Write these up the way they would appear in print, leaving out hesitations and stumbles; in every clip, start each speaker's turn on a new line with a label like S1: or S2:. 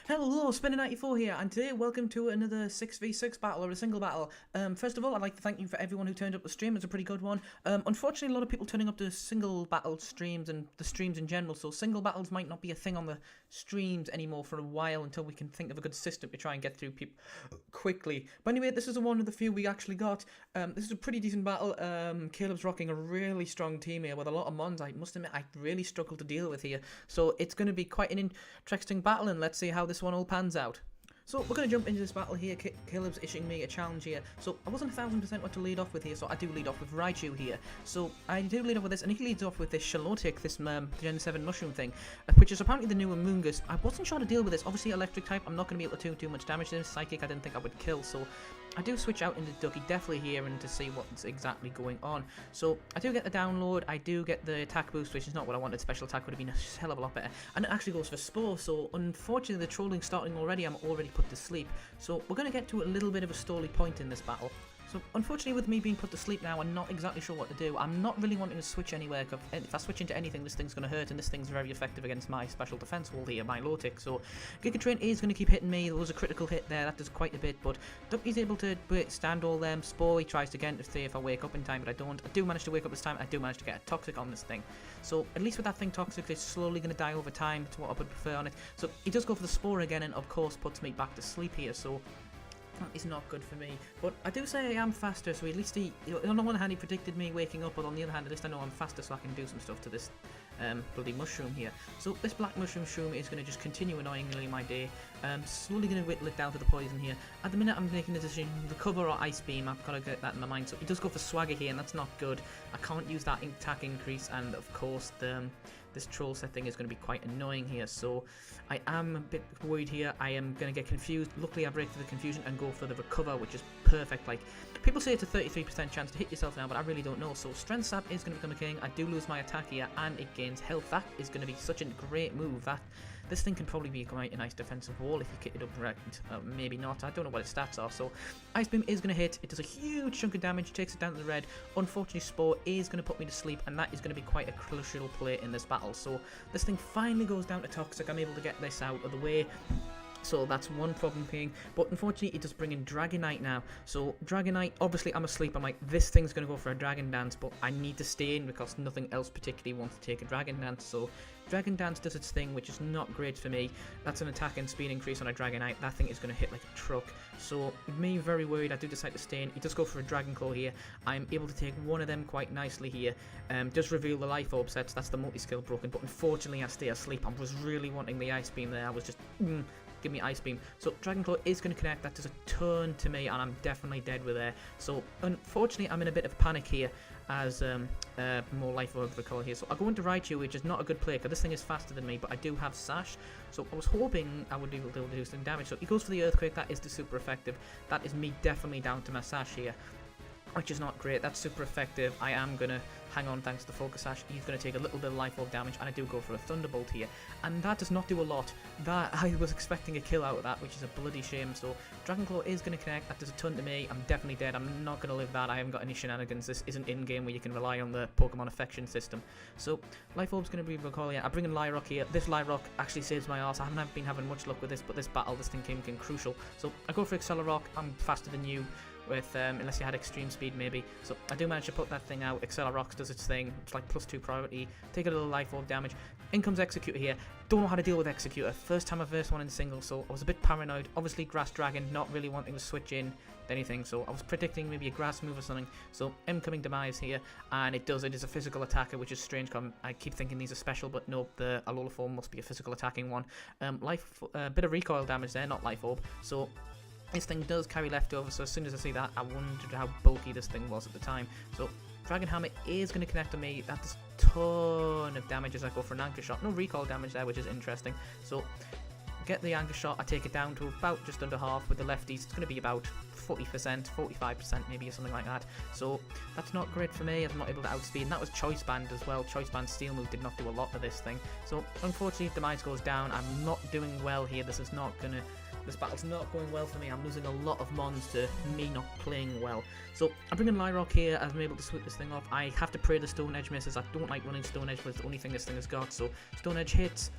S1: Hello, Spinner94 here, and today welcome to another 6v6 battle, or a single battle. First of all, I'd like to thank you for everyone who turned up the stream. It's a pretty good one. Unfortunately, a lot of people turning up to single battle streams and the streams in general, so single battles might not be a thing on the streams anymore for a while until we can think of a good system to try and get through people quickly. But anyway, this is one of the few we actually got. This is a pretty decent battle. Caleb's rocking a really strong team here with a lot of mons. I must admit, I really struggle to deal with here. So it's going to be quite an interesting battle, and let's see how this one all pans out. So we're going to jump into this battle here. Caleb's issuing me a challenge here. So I wasn't 1000% what to lead off with here, so I do lead off with Raichu here. So I do lead off with this, and he leads off with this Shalotic, this Gen 7 mushroom thing, which is apparently the new Amoongus. I wasn't sure how to deal with this. Obviously electric type, I'm not going to be able to do too much damage to this. Psychic I didn't think I would kill, so I do switch out into Ducky definitely here and to see what's exactly going on. So I do get the download, I do get the attack boost, which is not what I wanted. Special attack would have been a hell of a lot better. And it actually goes for Spore, so unfortunately the trolling's starting already. I'm already put to sleep. So we're going to get to a little bit of a stally point in this battle. So unfortunately with me being put to sleep now, I'm not exactly sure what to do. I'm not really wanting to switch anywhere, because if I switch into anything, this thing's going to hurt, and this thing's very effective against my special defense wall here, my Lotic. So Giga Train is going to keep hitting me. There was a critical hit there, that does quite a bit, but Ducky's able to stand all them. Spore, he tries again to see if I wake up in time, but I don't. I do manage to wake up this time. I do manage to get a Toxic on this thing. So at least with that thing Toxic, it's slowly going to die over time. It's what I would prefer on it. So he does go for the Spore again, and of course puts me back to sleep here. So that is not good for me, but I do say I am faster, so at least on the one hand he predicted me waking up, but on the other hand at least I know I'm faster, so I can do some stuff to this bloody mushroom here. So this black mushroom is going to just continue annoyingly my day, slowly going to whittle it down to the poison here. At the minute I'm making the decision, recover or ice beam. I've got to get that in my mind. So he does go for swagger here, and that's not good. I can't use that attack increase, and of course this troll set thing is going to be quite annoying here, so I am a bit worried here. I am going to get confused. Luckily I break through the confusion and go for the recover, which is perfect. Like, people say it's a 33% chance to hit yourself now, but I really don't know. So strength sap is going to become a king. I do lose my attack here, and it gains health. That is going to be such a great move. This thing can probably be quite a nice defensive wall if you kit it up right. Maybe not. I don't know what its stats are. So Ice Beam is going to hit. It does a huge chunk of damage. Takes it down to the red. Unfortunately, Spore is going to put me to sleep, and that is going to be quite a crucial play in this battle. So this thing finally goes down to Toxic. I'm able to get this out of the way. So that's one problem being, but unfortunately it does bring in Dragonite now. So Dragonite, obviously I'm asleep, I'm like, this thing's going to go for a Dragon Dance, but I need to stay in because nothing else particularly wants to take a Dragon Dance. So Dragon Dance does its thing, which is not great for me. That's an attack and speed increase on a Dragonite. That thing is going to hit like a truck. So me very worried, I do decide to stay in. He does go for a Dragon Claw here. I'm able to take one of them quite nicely here. Does reveal the Life Orb sets, that's the multi-skill broken, but unfortunately I stay asleep. I was really wanting the Ice Beam there. I was just... give me Ice Beam. So Dragon Claw is going to connect. That does a turn to me, and I'm definitely dead with there. So unfortunately I'm in a bit of panic here as more life orb recall here. So I'll go into Raichu, which is not a good play because this thing is faster than me, but I do have Sash. So I was hoping I would be able to do some damage. So he goes for the Earthquake. That is the super effective. That is me definitely down to my Sash here, which is not great. That's super effective. I am going to hang on thanks to the Focus Sash. He's going to take a little bit of Life Orb damage, and I do go for a Thunderbolt here. And that does not do a lot. That I was expecting a kill out of that, which is a bloody shame. So Dragon Claw is going to connect. That does a ton to me. I'm definitely dead. I'm not going to live that. I haven't got any shenanigans. This isn't in-game where you can rely on the Pokemon affection system. So Life Orb's going to be recall. Yeah, I bring in Lyrock here. This Lyrock actually saves my arse. I haven't been having much luck with this, but this battle, this thing came in crucial. So I go for Accelerock. I'm faster than you. With unless you had extreme speed maybe. So I do manage to put that thing out. Accelerox does its thing. It's like +2 priority. Take a little Life Orb damage. In comes Executor here. Don't know how to deal with Executor. First time I versed one in single, so I was a bit paranoid. Obviously Grass Dragon, not really wanting to switch in anything, so I was predicting maybe a grass move or something. So incoming Demise here, and it is a physical attacker, which is strange. I keep thinking these are special, but no, the Alola form must be a physical attacking one. Bit of recoil damage there, not Life Orb. So this thing does carry leftover, so as soon as I see that, I wondered how bulky this thing was at the time. So Dragon Hammer is going to connect on me. That does a ton of damage as I go for an Anchor Shot. No recoil damage there, which is interesting. So get the Anchor Shot. I take it down to about just under half with the lefties. It's going to be about 40%, 45% maybe, or something like that. So that's not great for me. I'm not able to outspeed. And that was Choice Band as well. Choice Band Steel move did not do a lot for this thing. So unfortunately, Demise goes down. I'm not doing well here. This battle's not going well for me. I'm losing a lot of mons to me not playing well. So I bring in Lyrock here as I'm able to sweep this thing off. I have to pray the Stone Edge misses. I don't like running Stone Edge, but it's the only thing this thing has got. So Stone Edge hits.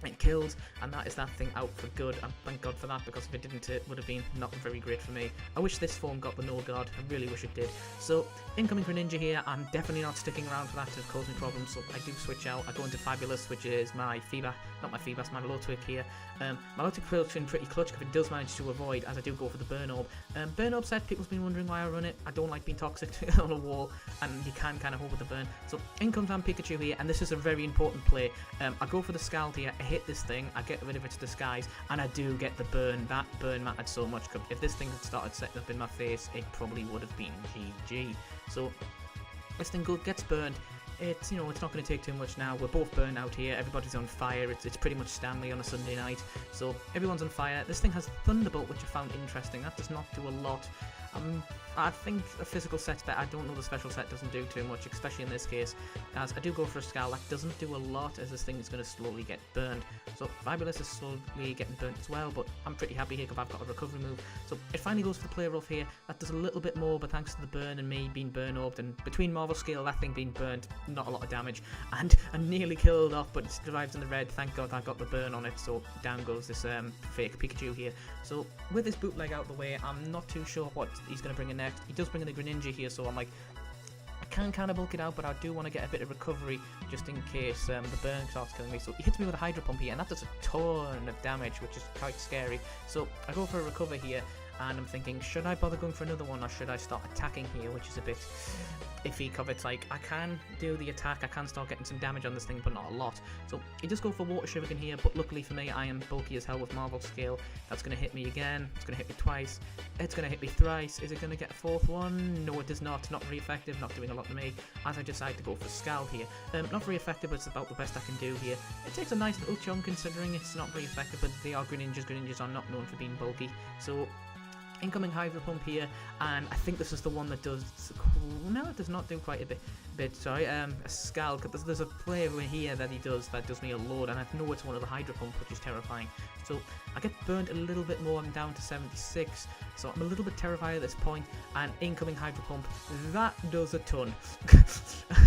S1: It kills, and that is that thing out for good, and thank God for that, because if it didn't, it would have been not very great for me. I wish this form got the no guard, I really wish it did. So, incoming Greninja here, I'm definitely not sticking around for that to cause me problems, so I do switch out. I go into Fabulous, which is my Fever, not my Fever, it's my Lotwick here. My Lotwick feels in pretty clutch if it does manage to avoid, as I do go for the Burn Orb. Burn Orb set, people's been wondering why I run it. I don't like being toxic on a wall, and you can kind of hold with the burn. So, in comes Am Pikachu here, and this is a very important play. I go for the Scald here, I hit this thing, I get rid of its disguise, and I do get the burn. That burn mattered so much. If this thing had started setting up in my face, it probably would have been GG. So this thing gets burned. It's, it's not going to take too much now. We're both burned out here. Everybody's on fire. It's pretty much Stanley on a Sunday night. So everyone's on fire. This thing has Thunderbolt, which I found interesting. That does not do a lot. I think a physical set's better. I don't know, the special set doesn't do too much, especially in this case, as I do go for a Scowl. That doesn't do a lot, as this thing is going to slowly get burned. So Fabulous is slowly getting burnt as well, but I'm pretty happy here because I've got a recovery move. So it finally goes for the Play Rough here. That does a little bit more, but thanks to the burn and me being burn orbed, and between Marvel Scale, that thing being burnt, not a lot of damage, and I nearly killed off, but it survives in the red. Thank God I got the burn on it, so down goes this fake Pikachu here. So with this bootleg out the way, I'm not too sure what he's going to bring in next. He does bring in a Greninja here, so I'm like, I can kind of bulk it out, but I do want to get a bit of recovery just in case the burn starts killing me. So he hits me with a Hydro Pump here, and that does a ton of damage, which is quite scary. So I go for a recover here, and I'm thinking, should I bother going for another one, or should I start attacking here, which is a bit iffy, because it's like, I can do the attack, I can start getting some damage on this thing, but not a lot. So he does go for Water Shuriken here, but luckily for me, I am bulky as hell with Marvel Scale. That's going to hit me again, it's going to hit me twice, it's going to hit me thrice. Is it going to get a fourth one? No, it does not. Not very effective, not doing a lot to me, as I decide to go for Scowl here. Not very effective, but it's about the best I can do here. It takes a nice little chunk considering it's not very effective, but they are Greninjas. Greninjas are not known for being bulky, so incoming Hydro Pump here, and I think this is the one that does, no, it does not do quite a bit, sorry, a Scald, because there's a play over here that he does that does me a load, and I know it's one of the Hydro Pump, which is terrifying. So I get burnt a little bit more, I'm down to 76, so I'm a little bit terrified at this point, and incoming Hydro Pump, that does a ton.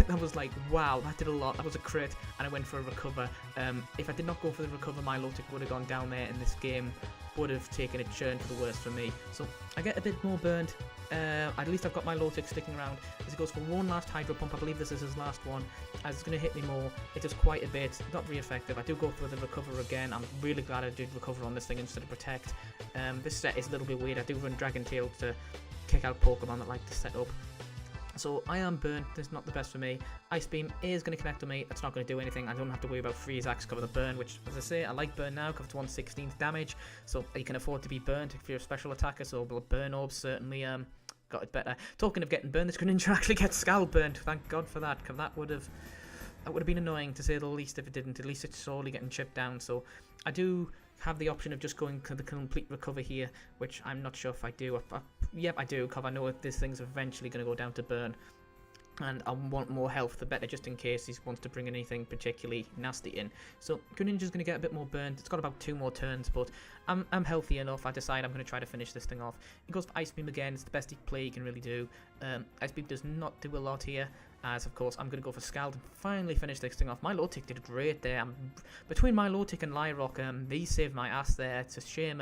S1: That was like, wow, that did a lot. That was a crit, and I went for a recover. If I did not go for the recover, my Lotic would have gone down there in this game, would have taken a churn for the worst for me. So I get a bit more burned. At least I've got my Lotic sticking around, as he goes for one last Hydro Pump. I believe this is his last one, as it's going to hit me more. It does quite a bit, not very effective. I do go for the recover again. I'm really glad I did recover on this thing instead of protect. This set is a little bit weird. I do run Dragon Tail to kick out Pokemon that like to set up. So I am burnt. This is not the best for me. Ice Beam is going to connect to me. That's not going to do anything. I don't have to worry about Freeze Axe cover the burn, which, as I say, I like burn now because it's 1/16th damage. So you can afford to be burnt if you're a special attacker. So Burn Orb certainly got it better. Talking of getting burned, this Greninja actually gets Scald burnt. Thank God for that, because that would have been annoying to say the least if it didn't. At least it's slowly getting chipped down. So I do have the option of just going to the complete recover here, which I'm not sure if I do. Yep, I do, because I know if this thing's eventually going to go down to burn, and I want more health, the better, just in case he wants to bring anything particularly nasty in. So Greninja's going to get a bit more burned. It's got about 2 more turns, but I'm healthy enough. I decide I'm going to try to finish this thing off. He goes for Ice Beam again. It's the best play he can really do. Ice Beam does not do a lot here, as of course I'm going to go for Scald and finally finish this thing off. My Lotic did great there. Between my Lotic and Lyrock, these saved my ass there. It's a shame.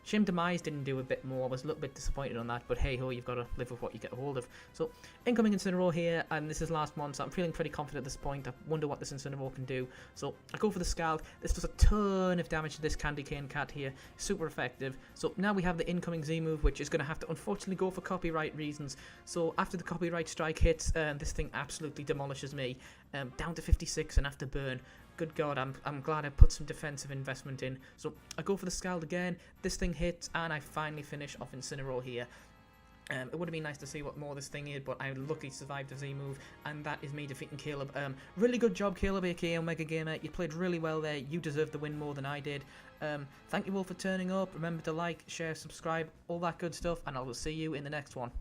S1: Shame Demise didn't do a bit more. I was a little bit disappointed on that, but hey ho, you've got to live with what you get a hold of. So, incoming Incineroar here, and this is last one, so I'm feeling pretty confident at this point. I wonder what this Incineroar can do. So, I go for the Scald. This does a ton of damage to this Candy Cane Cat here. Super effective. So, now we have the incoming Z move, which is going to have to unfortunately go for copyright reasons. So, after the copyright strike hits, this thing absolutely demolishes me. Down to 56 and after burn. Good God, I'm glad I put some defensive investment in. So I go for the Scald again, this thing hits, and I finally finish off Incineroar here. It would have been nice to see what more this thing is, but I luckily survived the Z move, and that is me defeating Caleb. Really good job, Caleb, aka Omega Gamer. You played really well there. You deserve the win more than I did. Thank you all for turning up. Remember to like, share, subscribe, all that good stuff, and I will see you in the next one.